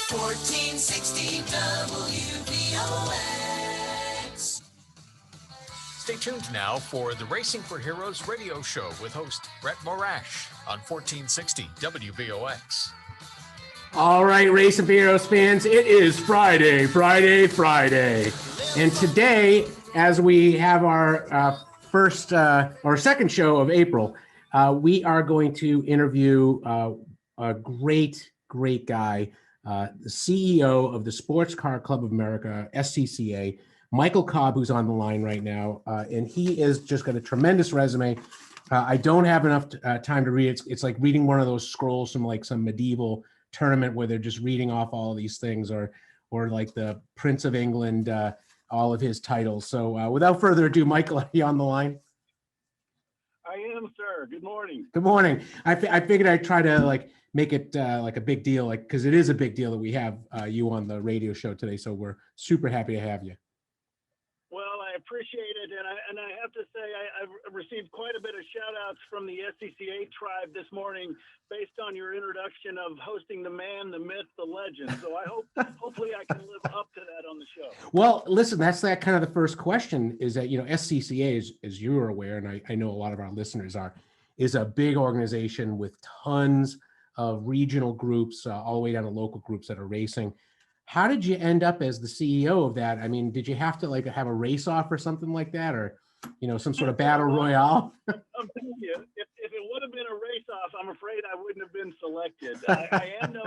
1460 WVOX. Stay tuned now for the Racing for Heroes radio show with host Brett Morash on 1460 WVOX. All right, Racing for Heroes fans, it is Friday. And today, as we have our first or second show of April, we are going to interview a great guy, the CEO of the Sports Car Club of America, SCCA, Michael Cobb, who's on the line right now. And he is just got a tremendous resume. I don't have enough time to read it. It's like reading one of those scrolls from like some medieval tournament where they're just reading off all of these things, or like the Prince of England, all of his titles. So without further ado, Michael, are you on the line? I am, sir. Good morning. Good morning. I figured I'd try to like make it like a big deal, like because it is a big deal that we have you on the radio show today. So we're super happy to have you. Well, I appreciate it, and I have to say I've received quite a bit of shout-outs from the SCCA tribe this morning based on your introduction of hosting the man, the myth, the legend. So I hopefully I can live up to that on the show. Well, listen, that's that kind of the first question is that, you know, SCCA, as you are aware, and I know a lot of our listeners are, is a big organization with tons of regional groups, all the way down to local groups that are racing. How did you end up as the CEO of that? I mean, did you have to like have a race off or something like that, or, you know, some sort of battle royale? I'm telling you, if it would have been a race off, I'm afraid I wouldn't have been selected. I am no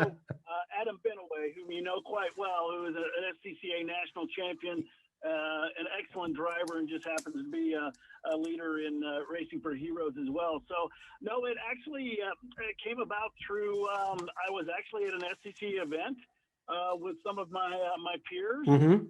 Adam Benaway, whom you know quite well, who is an SCCA national champion, an excellent driver, and just happens to be a leader in Racing for Heroes as well. So, no, it actually it came about through, I was actually at an SCCA event with some of my peers, and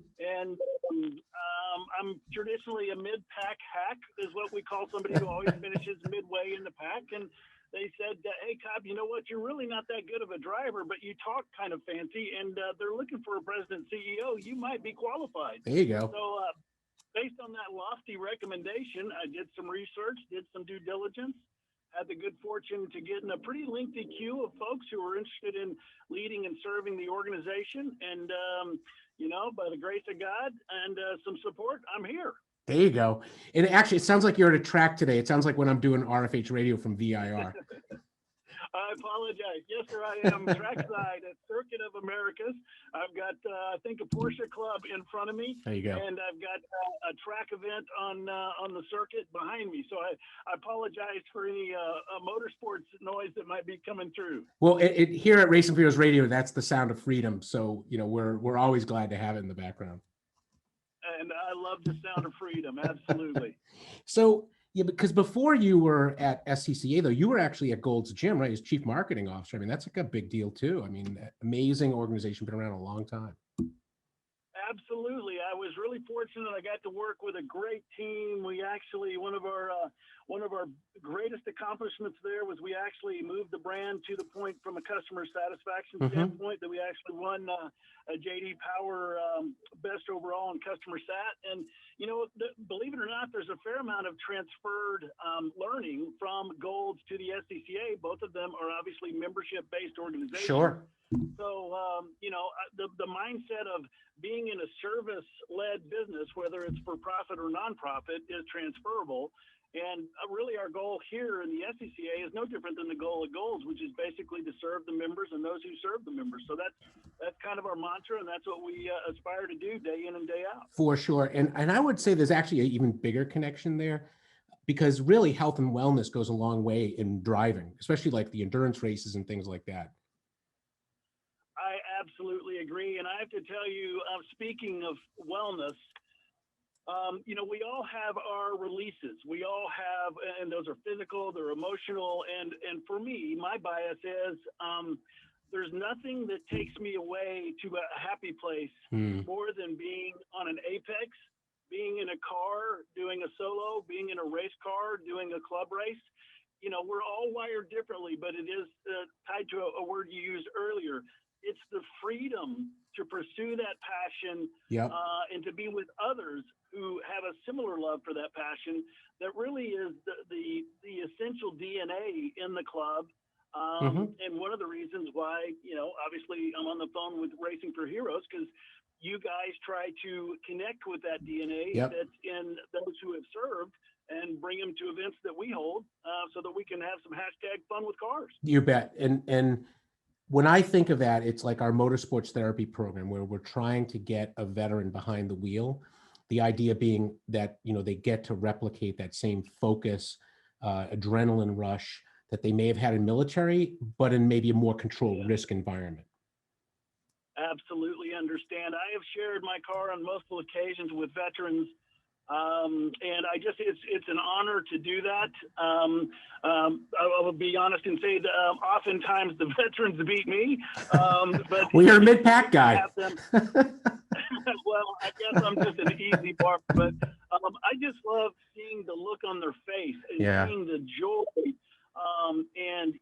I'm traditionally a mid-pack hack, is what we call somebody who always finishes midway in the pack. And they said, "Hey, Cobb, you know what? You're really not that good of a driver, but you talk kind of fancy, and they're looking for a president CEO. You might be qualified." There you go. So, based on that lofty recommendation, I did some research, did some due diligence. Had the good fortune to get in a pretty lengthy queue of folks who were interested in leading and serving the organization. And, you know, by the grace of God and some support, I'm here. There you go. And actually, it sounds like you're at a track today. It sounds like when I'm doing RFH radio from VIR. I apologize. Yes, sir, I am trackside at Circuit of Americas. I've got, I think, a Porsche club in front of me. There you go. And I've got a track event on the circuit behind me. So I apologize for any motorsports noise that might be coming through. Well, here at Racing for Heroes Radio, that's the sound of freedom. So, you know, we're always glad to have it in the background. And I love the sound of freedom. Absolutely. So, yeah, because before you were at SCCA, though, you were actually at Gold's Gym, right, as chief marketing officer. I mean, that's like a big deal, too. I mean, amazing organization, been around a long time. Absolutely. I was really fortunate. I got to work with a great team. We actually, one of our greatest accomplishments there was we actually moved the brand to the point from a customer satisfaction standpoint that we actually won a JD Power best overall in customer sat. And, you know, believe it or not, there's a fair amount of transferred learning from Gold's to the SCCA. Both of them are obviously membership-based organizations. Sure. So, you know, the mindset of being in a service-led business, whether it's for profit or nonprofit, is transferable. And really our goal here in the SCCA is no different than the goal of Goals, which is basically to serve the members and those who serve the members. So that's kind of our mantra, and that's what we aspire to do day in and day out. For sure. And I would say there's actually an even bigger connection there, because really health and wellness goes a long way in driving, especially like the endurance races and things like that. I absolutely agree. And I have to tell you, speaking of wellness, you know, we all have our releases. We all have, and those are physical, they're emotional. And for me, my bias is there's nothing that takes me away to a happy place more than being on an apex, being in a car, doing a solo, being in a race car, doing a club race. You know, we're all wired differently, but it is tied to a word you used earlier. It's the freedom to pursue that passion and to be with others who have a similar love for that passion that really is the essential DNA in the club. And one of the reasons why, obviously I'm on the phone with Racing for Heroes, because you guys try to connect with that DNA that's in those who have served and bring them to events that we hold, so that we can have some hashtag fun with cars. You bet. And when I think of that, it's like our motorsports therapy program where we're trying to get a veteran behind the wheel. The idea being that, they get to replicate that same focus, adrenaline rush that they may have had in military, but in maybe a more controlled risk environment. Absolutely understand. I have shared my car on multiple occasions with veterans, and it's an honor to do that. I will be honest and say that oftentimes the veterans beat me. But well, you're a mid-pack guy. Well, I guess I'm just an easy bar, but I just love seeing the look on their face and seeing the joy. And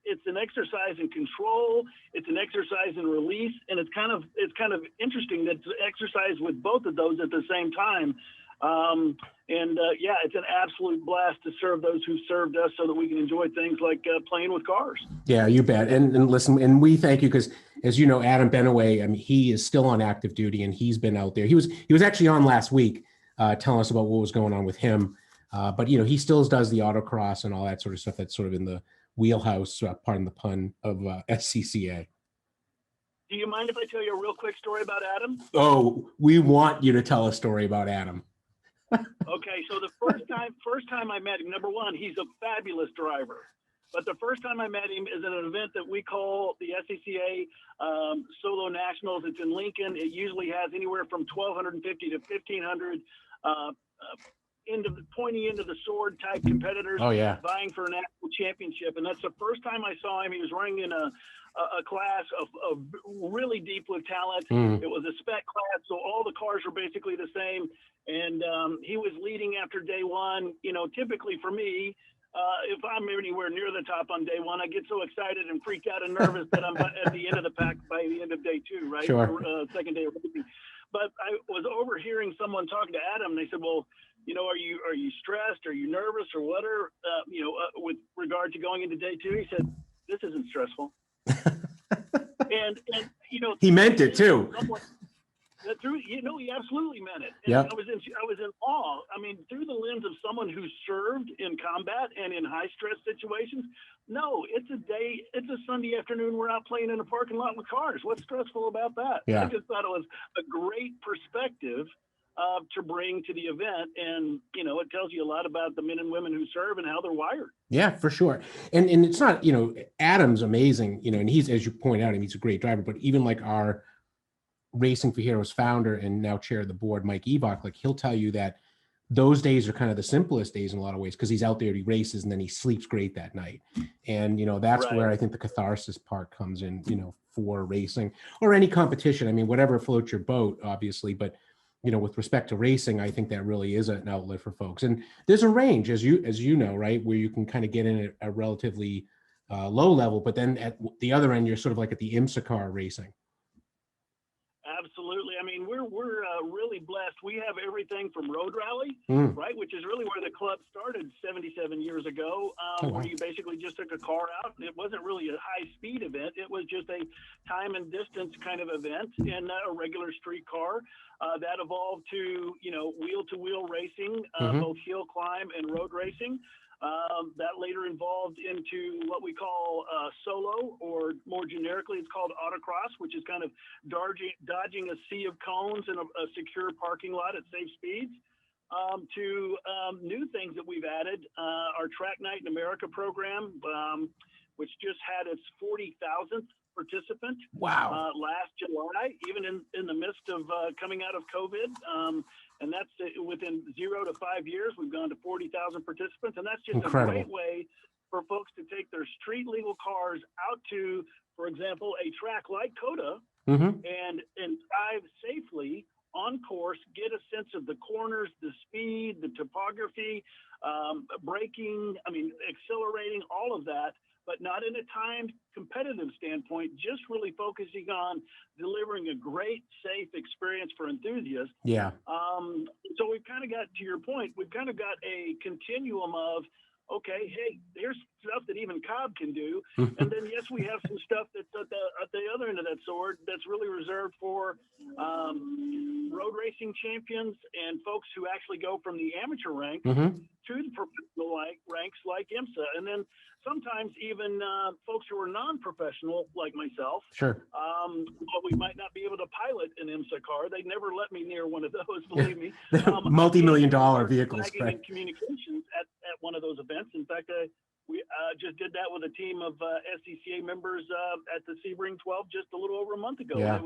it's an exercise in control. It's an exercise in release, and it's kind of interesting that to exercise with both of those at the same time. It's an absolute blast to serve those who served us, so that we can enjoy things like playing with cars. Yeah, you bet. And listen, and we thank you because, as you know, Adam Benaway, I mean, he is still on active duty, and he's been out there. He was actually on last week, telling us about what was going on with him. But he still does the autocross and all that sort of stuff. That's sort of in the wheelhouse, pardon the pun, of SCCA. Do you mind if I tell you a real quick story about Adam? Oh, we want you to tell a story about Adam. Okay, so the first time I met him, number one, he's a fabulous driver. But the first time I met him is at an event that we call the SCCA Solo Nationals. It's in Lincoln. It usually has anywhere from 1,250 to 1,500 pointy into the sword type competitors vying for a national championship. And that's the first time I saw him. He was running in a class of really deep with talent. It was a spec class, so all the cars were basically the same. And he was leading after day one. Typically for me, if I'm anywhere near the top on day one, I get so excited and freaked out and nervous that I'm at the end of the pack by the end of day two, right? Sure. Second day of racing. But I was overhearing someone talking to Adam, and they said, well, are you stressed? Are you nervous or whatever, with regard to going into day two? He said, this isn't stressful. and he meant it too. He absolutely meant it. And yep. I was in awe. I mean, through the lens of someone who served in combat and in high stress situations. No, it's a Sunday afternoon. We're out playing in a parking lot with cars. What's stressful about that? Yeah. I just thought it was a great perspective to bring to the event. And, it tells you a lot about the men and women who serve and how they're wired. Yeah, for sure. And it's not, Adam's amazing, and he's, as you point out, he's a great driver, but even like our Racing for Heroes founder and now chair of the board, Mike Evok, like he'll tell you that those days are kind of the simplest days in a lot of ways because he's out there, he races, and then he sleeps great that night. And, that's right. Where I think the catharsis part comes in, for racing or any competition. I mean, whatever floats your boat, obviously, but with respect to racing, I think that really is an outlet for folks. And there's a range, as you know, right, where you can kind of get in at a relatively low level, but then at the other end, you're sort of like at the IMSA car racing. Absolutely. I mean, we're really blessed. We have everything from road rally, right, which is really where the club started 77 years ago, where you basically just took a car out. It wasn't really a high-speed event. It was just a time and distance kind of event in a regular street car. That evolved to, wheel-to-wheel racing, both hill climb and road racing. That later evolved into what we call solo, or more generically, it's called autocross, which is kind of dodging a sea of cones in a secure parking lot at safe speeds, to new things that we've added. Our Track Night in America program, which just had its 40,000th participant. Wow. Last July, even in the midst of coming out of COVID. And that's within 0 to 5 years, we've gone to 40,000 participants. And that's just incredible. A great way for folks to take their street legal cars out to, for example, a track like COTA and drive safely on course, get a sense of the corners, the speed, the topography, braking, accelerating, all of that, but not in a timed competitive standpoint, just really focusing on delivering a great, safe experience for enthusiasts. Yeah. So we've kind of got, to your point, we've kind of got a continuum of okay, hey, here's stuff that even Cobb can do. And then, yes, we have some stuff that's at the other end of that sword that's really reserved for road racing champions and folks who actually go from the amateur ranks to the professional ranks like IMSA. And then sometimes even folks who are non-professional like myself. Sure. But we might not be able to pilot an IMSA car. They'd never let me near one of those, believe me. Multi-million-dollar vehicles. Flagging and communications at one of those events. In fact, we just did that with a team of SCCA members at the Sebring 12 just a little over a month ago. Yeah.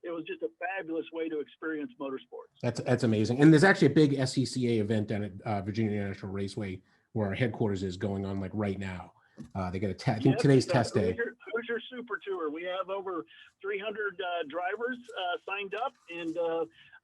It was just a fabulous way to experience motorsports. That's amazing. And there's actually a big SCCA event down at Virginia International Raceway where our headquarters is going on like right now. They got I think today's test day. Hoosier Super Tour. We have over 300 drivers signed up, and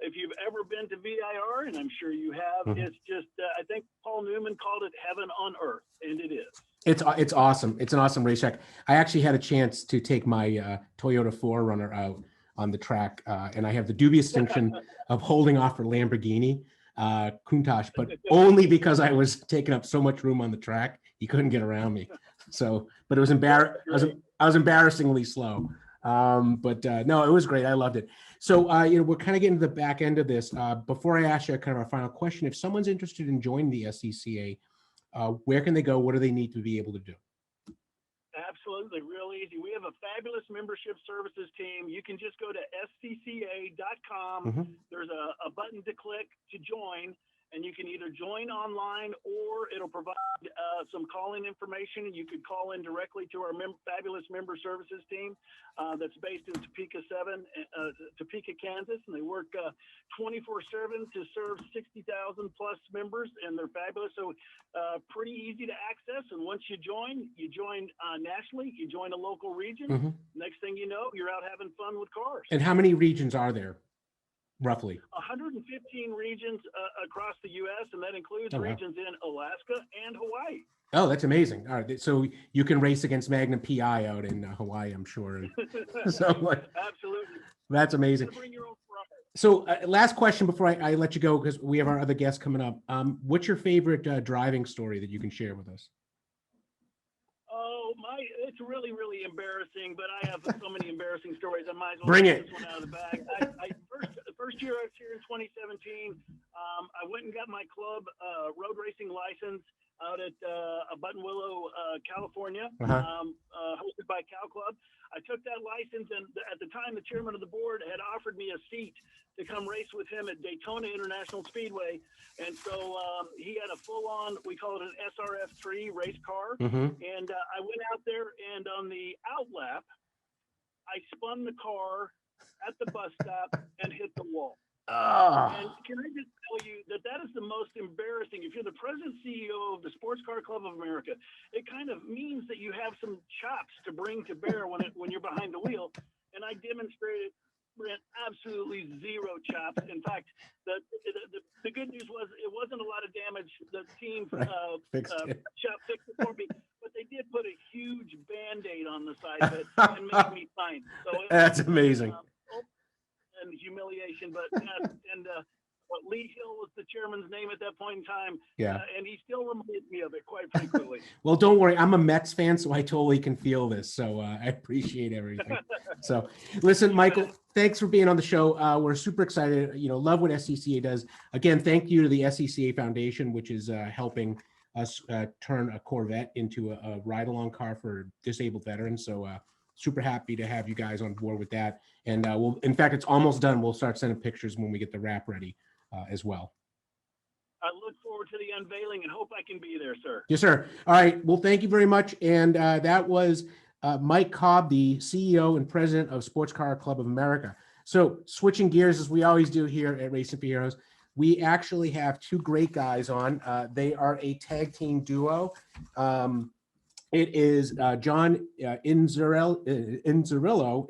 if you've ever been to VIR, and I'm sure you have, it's just I think Paul Newman called it heaven on earth, and it is. It's awesome. It's an awesome racetrack. I actually had a chance to take my Toyota 4Runner out on the track, and I have the dubious distinction of holding off for Lamborghini Countach, but only because I was taking up so much room on the track, he couldn't get around me. So, but it was I was embarrassingly slow. No, it was great. I loved it. So, we're kind of getting to the back end of this. Before I ask you kind of our final question, if someone's interested in joining the SCCA, where can they go? What do they need to be able to do? Absolutely, real easy. We have a fabulous membership services team. You can just go to scca.com. There's a button to click to join, and you can either join online or it'll provide some call-in information, and you could call in directly to our fabulous member services team that's based in Topeka, Kansas, and they work 24/7 to serve 60,000 plus members, and they're fabulous. So pretty easy to access, and once you join nationally, you join a local region. Next thing you know, you're out having fun with cars. And how many regions are there? Roughly 115 regions across the U.S., and that includes regions in Alaska and Hawaii. Oh, that's amazing. All right, so you can race against Magnum PI out in Hawaii, I'm sure. So absolutely, that's amazing. Bring your own Ferrari. So last question before I let you go, because we have our other guests coming up. What's your favorite driving story that you can share with us? Oh, it's really, really embarrassing, but I have so many embarrassing stories. I might as well bring get it. This one out of the bag. First year I was here in 2017, I went and got my club road racing license out at Buttonwillow, California, hosted by Cal Club. I took that license, and at the time, the chairman of the board had offered me a seat to come race with him at Daytona International Speedway. And so he had a full-on, we call it an SRF3 race car. And I went out there, and on the out lap, I spun the car at the bus stop and hit the wall. And can I just tell you that is the most embarrassing. If you're the president CEO of the Sports Car Club of America, it kind of means that you have some chops to bring to bear when you're behind the wheel. And I demonstrated absolutely zero chops. In fact, the good news was it wasn't a lot of damage. The team fixed it for me, but they did put a huge Band-Aid on the side of it and made me sign. So that's amazing. And humiliation, but Lee Hill was the chairman's name at that point in time. And he still reminds me of it quite frequently. Well, don't worry, I'm a Mets fan, so I totally can feel this. So I appreciate everything. So listen, Michael, thanks for being on the show. We're super excited. Love what SCCA does. Again, thank you to the SCCA Foundation, which is helping us turn a Corvette into a ride-along car for disabled veterans. So super happy to have you guys on board with that. And in fact, it's almost done. We'll start sending pictures when we get the wrap ready as well. I look forward to the unveiling and hope I can be there, sir. Yes, sir. All right. Well, thank you very much. And that was Mike Cobb, the CEO and president of Sports Car Club of America. So switching gears, as we always do here at Racing for Heroes, we actually have two great guys on. They are a tag team duo. It is John Inzerillo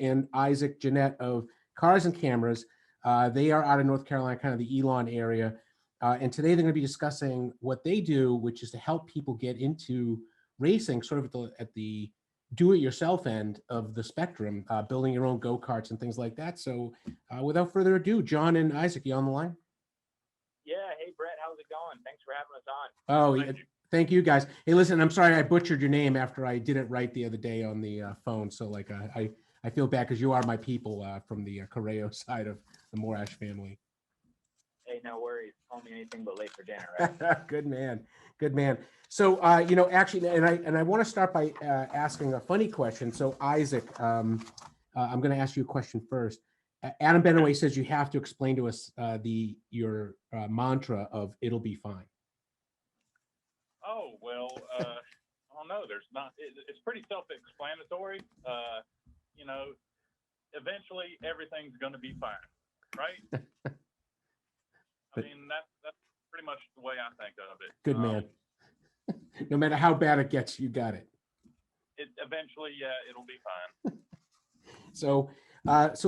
and Issac Jennette of Cars and Cameras. They are out of North Carolina, kind of the Elon area. And today they're going to be discussing what they do, which is to help people get into racing, sort of at the do-it-yourself end of the spectrum, building your own go-karts and things like that. So without further ado, John and Issac, you on the line? Yeah. Hey, Brett, how's it going? Thanks for having us on. Oh, Thank you, guys. Hey, listen, I'm sorry I butchered your name after I did it right the other day on the phone. So, like, I feel bad because you are my people from the Correo side of the Morash family. Hey, no worries. Call me anything but late for dinner, right? Good man. Good man. So, actually, and I want to start by asking a funny question. So, Isaac, I'm going to ask you a question first. Adam Benaway says you have to explain to us your mantra of "It'll be fine." Oh, well, I don't know. It's pretty self-explanatory. Eventually everything's going to be fine, right? I mean, that's pretty much the way I think of it. Good man. No matter how bad it gets, you got it. Eventually, it'll be fine. So,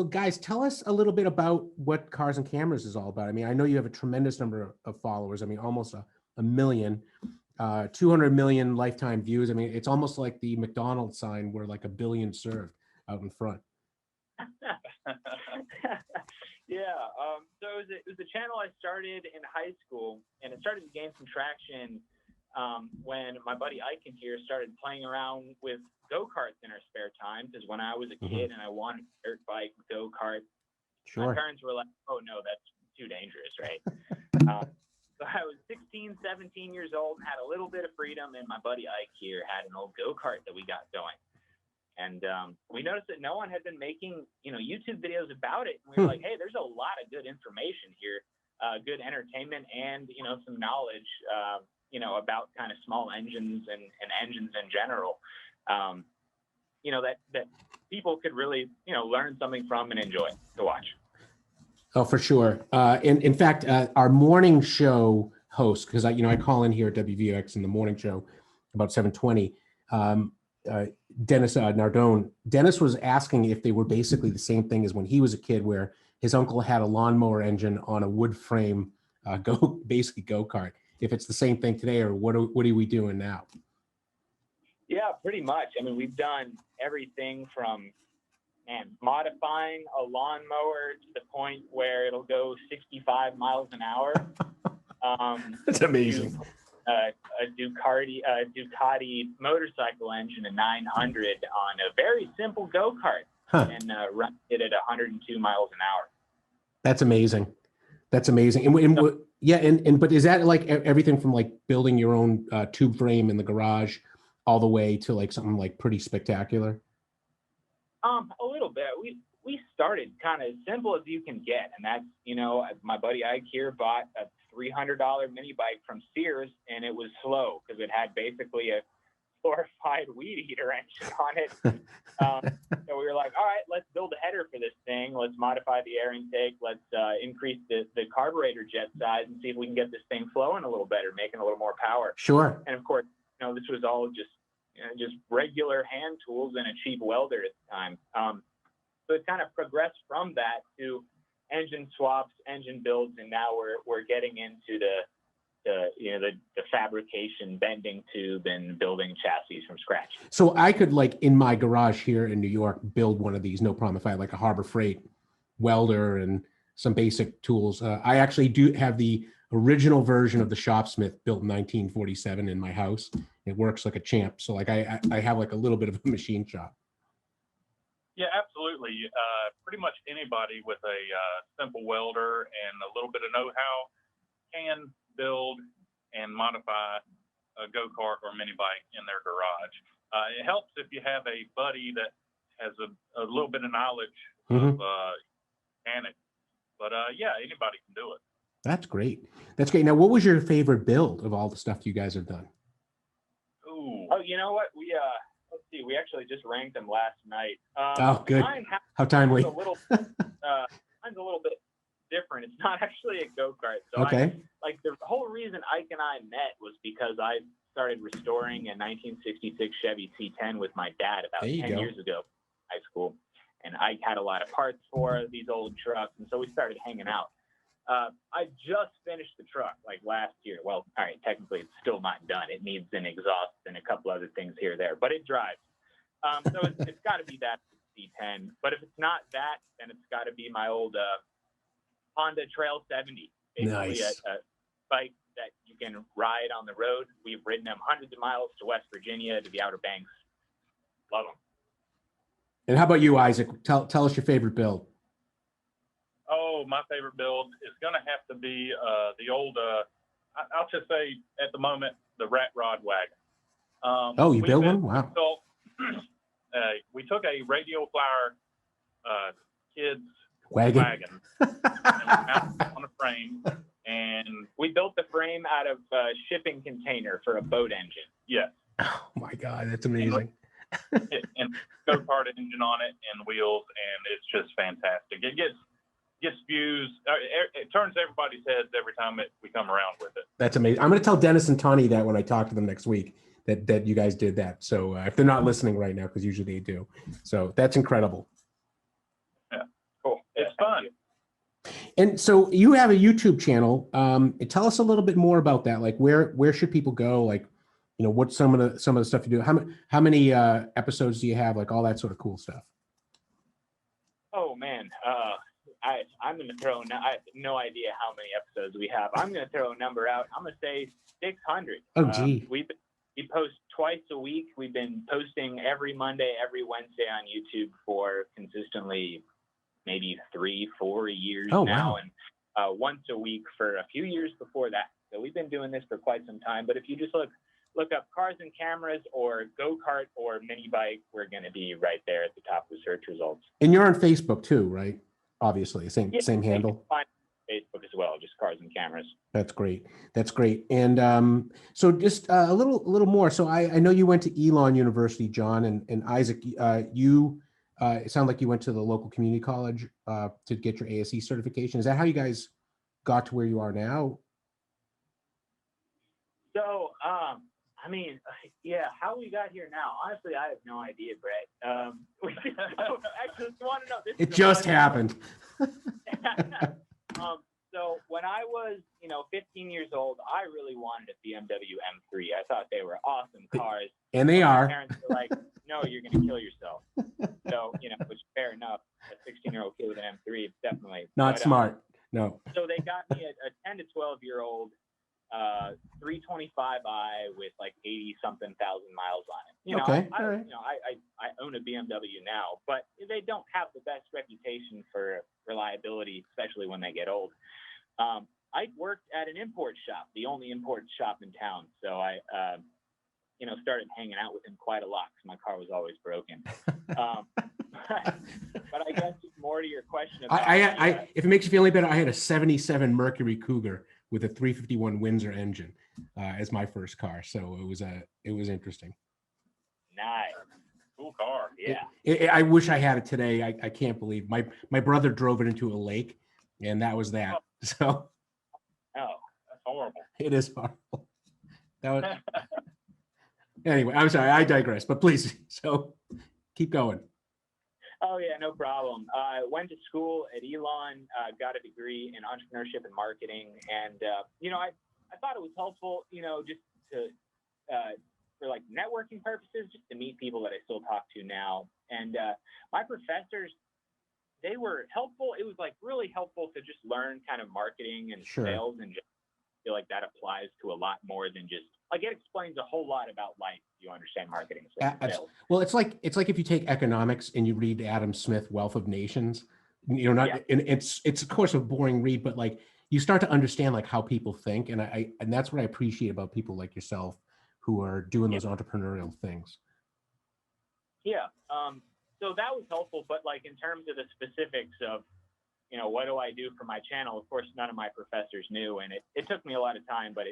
guys, tell us a little bit about what Cars and Cameras is all about. I mean, I know you have a tremendous number of followers. I mean, almost a million, 200 million lifetime views. I mean, it's almost like the McDonald's sign where like a billion served out in front. Yeah. So it was a channel I started in high school, and it started to gain some traction when my buddy Ike here started playing around with go-karts in our spare time. Because when I was a kid and I wanted a dirt bike, go-kart, Sure. my parents were like, "Oh no, that's too dangerous, right?" So I was 16, 17 years old, and had a little bit of freedom, and my buddy Ike here had an old go-kart that we got going. And we noticed that no one had been making, YouTube videos about it. And we were like, hey, there's a lot of good information here, good entertainment, and, some knowledge, about kind of small engines and engines in general, that people could really, learn something from and enjoy to watch. Oh, for sure. In fact, our morning show host, because I call in here at WVOX in the morning show about 7:20. Dennis Nardone. Dennis was asking if they were basically the same thing as when he was a kid, where his uncle had a lawnmower engine on a wood frame, basically go-kart. If it's the same thing today, or what are we doing now? Yeah, pretty much. I mean, we've done everything from modifying a lawnmower to the point where it'll go 65 miles an hour. That's amazing. A Ducati motorcycle engine, a 900, on a very simple go-kart, and run it at 102 miles an hour. That's amazing. That's amazing. But is that like everything from like building your own tube frame in the garage all the way to like something like pretty spectacular? A little bit. We started kind of as simple as you can get, and that's my buddy Ike here bought a $300 mini bike from Sears, and it was slow because it had basically a glorified weed eater engine on it. So we were like, all right, let's build a header for this thing. Let's modify the air intake. Let's increase the carburetor jet size and see if we can get this thing flowing a little better, making a little more power. Sure. And of course, this was all just regular hand tools and a cheap welder at the time. So it kind of progressed from that to engine swaps, engine builds, and now we're getting into the fabrication, bending tube, and building chassis from scratch. So I could, like, in my garage here in New York, build one of these, no problem. If I had like a Harbor Freight welder and some basic tools. I actually do have the original version of the Shopsmith built in 1947 in my house. It works like a champ. So like I have like a little bit of a machine shop. Yeah, absolutely. Pretty much anybody with a simple welder and a little bit of know-how can build and modify a go-kart or mini bike in their garage. It helps if you have a buddy that has a little bit of knowledge of mechanics. But yeah, anybody can do it. That's great. That's great. Now, what was your favorite build of all the stuff you guys have done? Ooh. Oh, you know what? Let's see. We actually just ranked them last night. Oh, good. How timely. Mine's a little bit different. It's not actually a go-kart. So okay. The whole reason Ike and I met was because I started restoring a 1966 Chevy C10 with my dad about 10 years ago in high school. And Ike had a lot of parts for these old trucks. And so we started hanging out. I just finished the truck like last year. Well, all right, technically it's still not done. It needs an exhaust and a couple other things here or there, but it drives. So it's got to be that C10. But if it's not that, then it's got to be my old Honda Trail 70. Basically nice. a bike that you can ride on the road. We've ridden them hundreds of miles to West Virginia, to the Outer Banks. Love them. And how about you, Isaac? Tell us your favorite build. Oh, my favorite build is going to have to be the old, I'll just say at the moment, the Rat Rod wagon. Oh, you built one? Wow. We took a Radio Flyer kids wagon and mounted it on a frame, and we built the frame out of a shipping container for a boat engine. Yes. Oh my God, that's amazing. And go-kart engine on it and wheels, and it's just fantastic. It gets views. It turns everybody's heads every time we come around with it. That's amazing. I'm going to tell Dennis and Tawny that when I talk to them next week, that you guys did that. So if they're not listening right now, because usually they do. So that's incredible. Yeah, cool. It's fun. And so you have a YouTube channel. Tell us a little bit more about that. Like where should people go? Like, you know, what's some of the stuff you do? How many episodes do you have? Like all that sort of cool stuff. Oh man, I'm going to throw. I have no idea how many episodes we have. I'm going to throw a number out. I'm going to say 600. Oh gee. We post twice a week. We've been posting every Monday, every Wednesday on YouTube for consistently maybe 3-4 years now, wow. And once a week for a few years before that. So we've been doing this for quite some time. But if you just look up Cars and Cameras or Go-Kart or Mini Bike, we're going to be right there at the top of the search results. And you're on Facebook too, right? Obviously, same handle. You can find Facebook as well, just Cars and Cameras. That's great. That's great. And so just a little more. So I know you went to Elon University, John, and Isaac. It sounded like you went to the local community college to get your ASE certification. Is that how you guys got to where you are now? So, I mean, yeah, how we got here now, honestly, I have no idea, Brett. Actually, you want to know this? It just happened. So when I was, 15 years old, I really wanted a BMW M3. I thought they were awesome cars. And they are. My parents were like, no, you're going to kill yourself. So, which fair enough. A 16-year-old kid with an M3, it's definitely not smart. No. So they got me a 10 to 12-year-old 325i with like 80-something thousand miles on it. Okay. I own a BMW now, but they don't have the best reputation for reliability, especially when they get old. I worked at an import shop, the only import shop in town. So I, started hanging out with him quite a lot because my car was always broken. But I guess more to your question about if it makes you feel any better, I had a 77 Mercury Cougar with a 351 Windsor engine as my first car. So it was interesting. Nice. Cool car. Yeah. I wish I had it today. I can't believe my brother drove it into a lake, and that was that. So. Oh, that's horrible. It is horrible. That was. Anyway, I'm sorry. I digress. But please, so keep going. Oh, yeah, no problem. I went to school at Elon, got a degree in entrepreneurship and marketing. And, I thought it was helpful, just to, for like networking purposes, just to meet people that I still talk to now. And my professors, they were helpful. It was like really helpful to just learn kind of marketing and sales, and just feel like that applies to a lot more than just like it explains a whole lot about life. You understand marketing. Sales. Well, it's like if you take economics and you read Adam Smith, Wealth of Nations, and it's of course a boring read, but like you start to understand like how people think, and and that's what I appreciate about people like yourself who are doing those entrepreneurial things. Yeah. So that was helpful, but like in terms of the specifics of, what do I do for my channel? Of course, none of my professors knew, and it took me a lot of time, but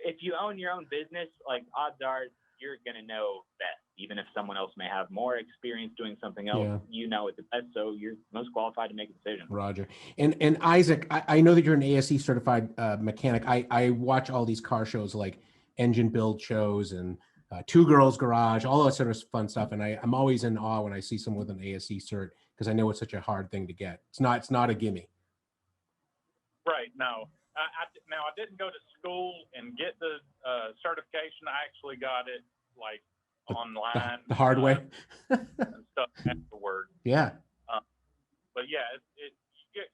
if you own your own business, like odds are you're going to know best, even if someone else may have more experience doing something else, it the best. So you're most qualified to make a decision. Roger. And Isaac, I know that you're an ASE certified mechanic. I watch all these car shows like engine build shows and Two Girls Garage, all that sort of fun stuff. And I'm always in awe when I see someone with an ASE cert, because I know it's such a hard thing to get. It's not a gimme. Right. No, I didn't go to school and get the certification. I actually got it like online, the hard way, and stuff afterward. Yeah. But yeah,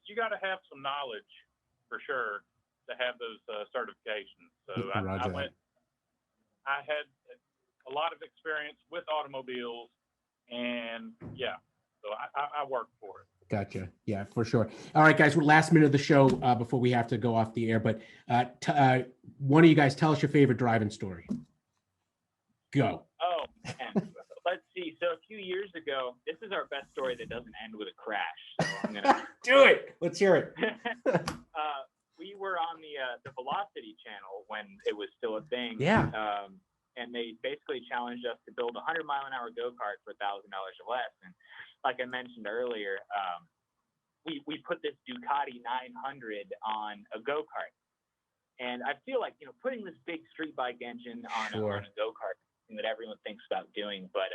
you got to have some knowledge for sure to have those certifications. So I had a lot of experience with automobiles, and yeah, so I worked for it. Gotcha. Yeah, for sure. All right, guys, we're last minute of the show before we have to go off the air, but one of you guys tell us your favorite driving story. Go. Oh, man. Let's see. So a few years ago, this is our best story that doesn't end with a crash. So I'm gonna do it. Let's hear it. We were on the Velocity channel when it was still a thing. Yeah. And they basically challenged us to build a 100-mile-an-hour go-kart for $1,000 or less. And like I mentioned earlier, we put this Ducati 900 on a go-kart. And I feel like, putting this big street bike engine on a go-kart is something that everyone thinks about doing. But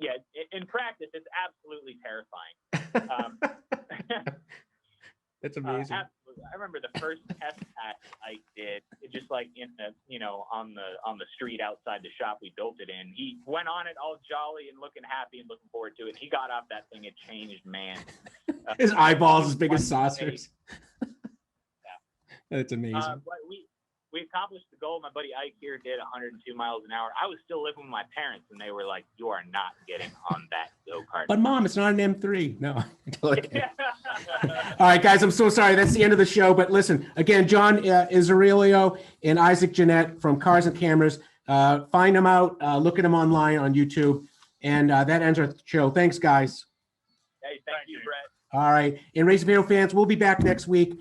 yeah, in practice, it's absolutely terrifying. That's amazing. Absolutely. I remember the first test pass I did, just like in the, on the street outside the shop we built it in. He went on it all jolly and looking happy and looking forward to it. He got off that thing, it changed, man. His eyeballs as big as saucers. Yeah. That's amazing. But we accomplished the goal. My buddy Ike here did 102 miles an hour. I was still living with my parents, and they were like, "You are not getting on that go-kart." But Mom, it's not an M3. No. All right, guys, I'm so sorry. That's the end of the show. But listen, again, John Inzerillo and Issac Jennette from Cars and Cameras. Find them out. Look at them online on YouTube. And that ends our show. Thanks, guys. Hey, thank you, Brett. All right. And Racing Video fans, we'll be back next week.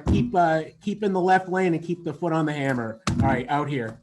Keep in the left lane and keep the foot on the hammer. All right, out here.